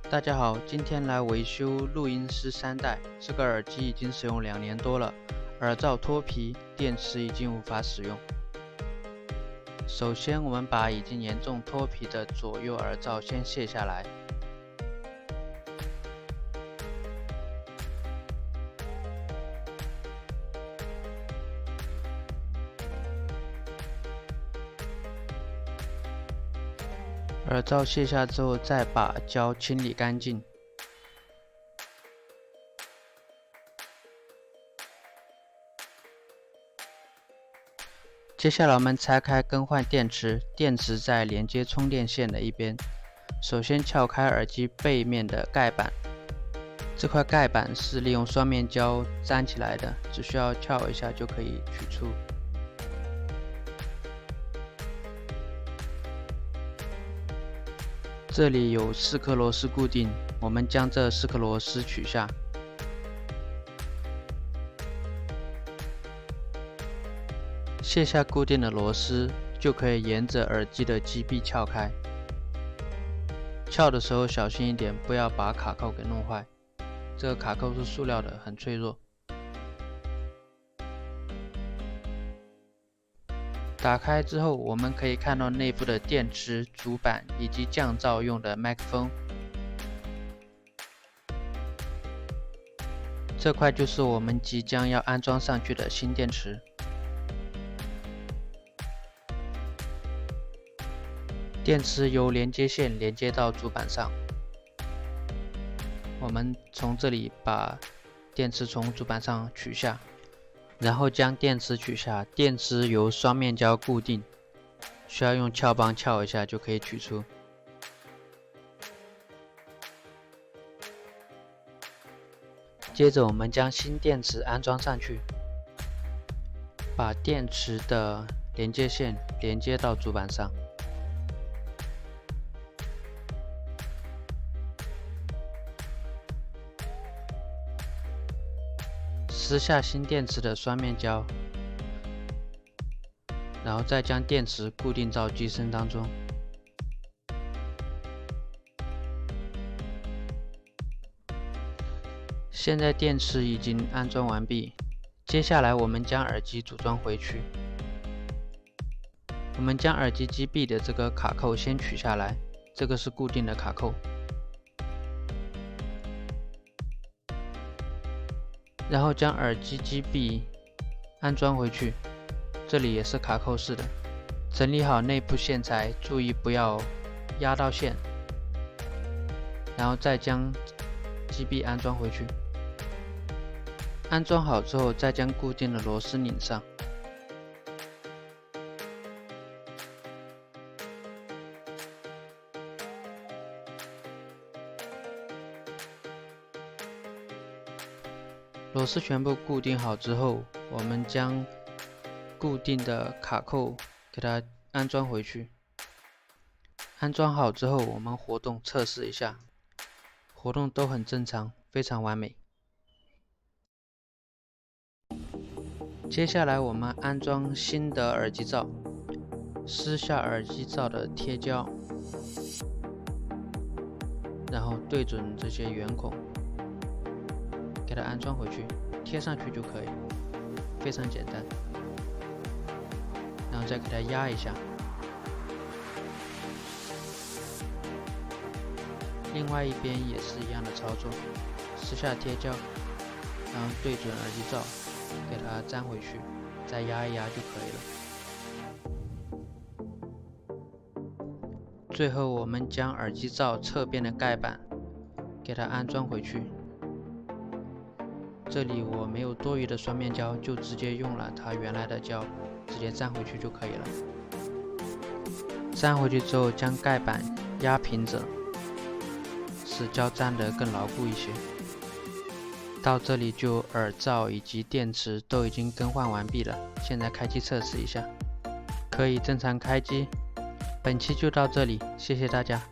大家好，今天来维修录音师3代。这个耳机已经使用2年多了，耳罩脱皮，电池已经无法使用。首先，我们把已经严重脱皮的左右耳罩先卸下来。耳罩卸下之后，再把胶清理干净。接下来我们拆开更换电池，电池在连接充电线的一边。首先撬开耳机背面的盖板，这块盖板是利用双面胶粘起来的，只需要撬一下就可以取出。这里有4颗螺丝固定，我们将这4颗螺丝取下。卸下固定的螺丝，就可以沿着耳机的机臂撬开。撬的时候小心一点，不要把卡扣给弄坏。这个卡扣是塑料的，很脆弱。打开之后，我们可以看到内部的电池、主板以及降噪用的麦克风。这块就是我们即将要安装上去的新电池。电池由连接线连接到主板上。我们从这里把电池从主板上取下。然后将电池取下，电池由双面胶固定，需要用撬棒撬一下就可以取出。接着我们将新电池安装上去，把电池的连接线连接到主板上。撕下新电池的双面胶，然后再将电池固定到机身当中。现在电池已经安装完毕，接下来我们将耳机组装回去。我们将耳机机臂的这个卡扣先取下来，这个是固定的卡扣。然后将耳机机臂安装回去，这里也是卡扣式的。整理好内部线材，注意不要压到线，然后再将机臂安装回去。安装好之后，再将固定的螺丝拧上。螺丝全部固定好之后，我们将固定的卡扣给它安装回去。安装好之后，我们活动测试一下，活动都很正常，非常完美。接下来我们安装新的耳机罩，撕下耳机罩的贴胶，然后对准这些圆孔。给它安装回去，贴上去就可以，非常简单。然后再给它压一下。另外一边也是一样的操作，撕下贴胶，然后对准耳机罩，给它粘回去，再压一压就可以了。最后我们将耳机罩侧边的盖板给它安装回去。这里我没有多余的双面胶，就直接用了它原来的胶，直接粘回去就可以了。粘回去之后，将盖板压平整，使胶粘得更牢固一些。到这里就耳罩以及电池都已经更换完毕了，现在开机测试一下，可以正常开机。本期就到这里，谢谢大家。